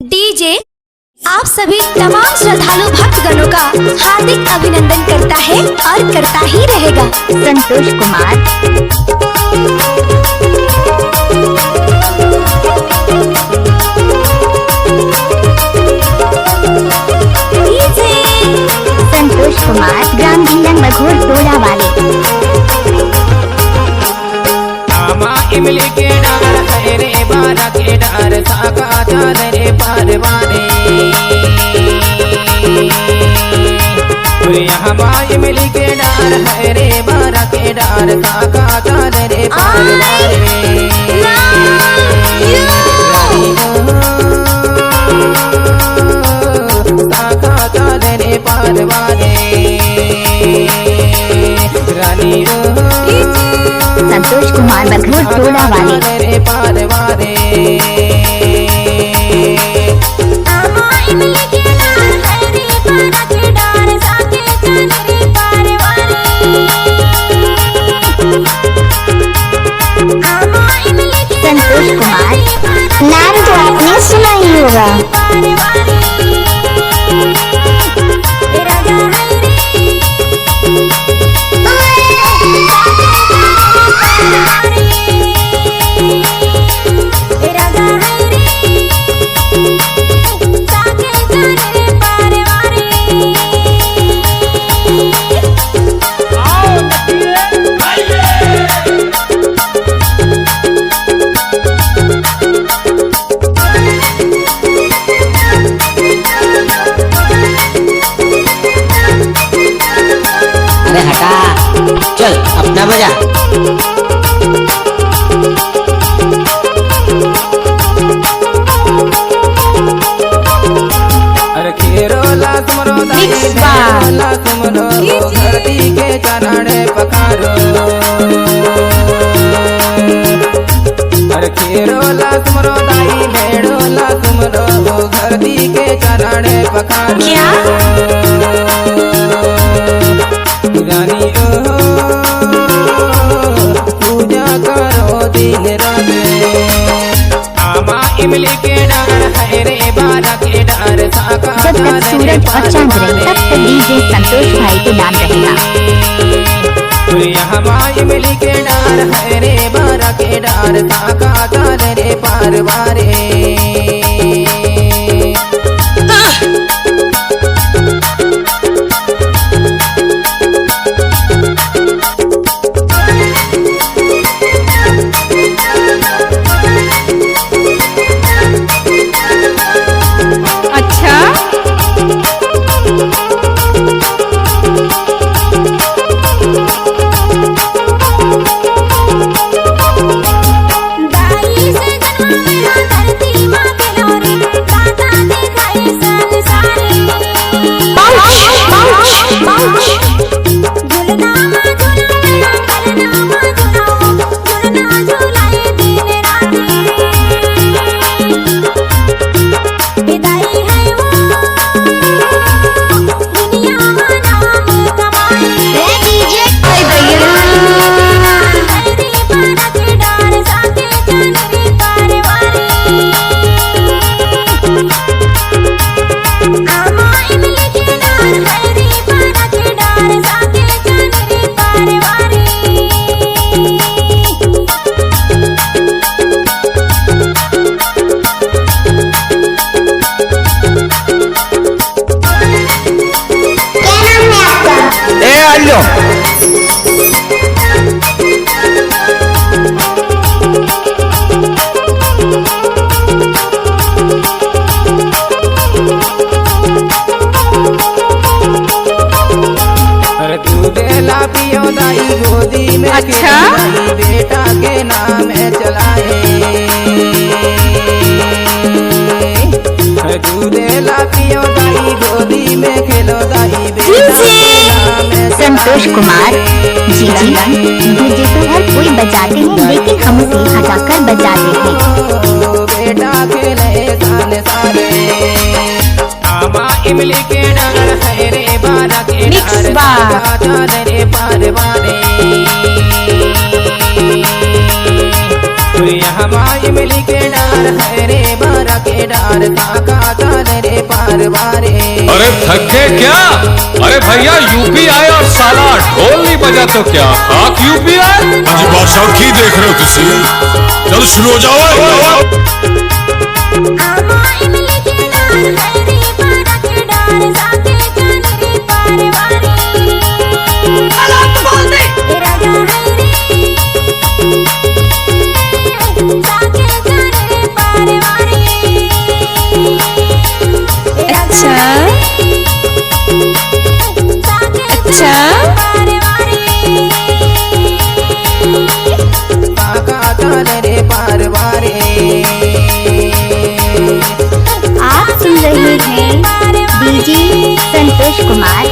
DJ आप सभी तमाम श्रद्धालु भक्तगणों का हार्दिक अभिनंदन करता है और करता ही रहेगा। संतोष कुमार डीजे संतोष कुमार ग्राम बिल्लन मघोर टोला वाले। इमली के डार है रे बारा के डार साका चाल रे पारवाने यहाँ इमली के डार है रे बारा के डार साका चाल रे पारवाने साका चाल रे पारवाने रानी संतोष कुमार मघोर टोला वाले। संतोष कुमार नाम तो आपने सुना ही होगा। अरे हटा, चल अपना बजा। अरे खेरो ला तुमरो दाई ला तुमरो धरती के चनाड़े पखारो। अरे खेरो ला तुमरो दाई भेड़ो ला तुमरो धरती के चनाड़े पखारो। रानी पूजा करो दिन रात आमा इमली के डार है रे बारा के डार साका जब तक सूरज और चांद रहे तब तक डीजे संतोष भाई के नाम रहेगा। यहाँ इमली के डार है रे बारा के डार साका चाल रे पारवारे पियो दाई गोदी में अच्छा बेटा के नाम चलाए दूधेला पियो दाई गोदी में खेलो दाई संतोष कुमार जी डीजे तो हर कोई बजाते हैं लेकिन हम उसे यहाँ जाकर बजाते हैं। बेटा खेले साने सारे आमा इमली के डार है रे बारा के डार चाल रे पारवाने यहाँ इमली के डार है रे बारा के डार साका पारवारे। अरे थक गए क्या? अरे भैया यूपी आए और साला ढोल नहीं बजा तो क्या खाक यूपी आए? अजी बादशाह की देख रहे हो तुसी? चलो शुरू हो जाओ। काका चल रे पारवारे। आप सुन रहे हैं डीजे संतोष कुमार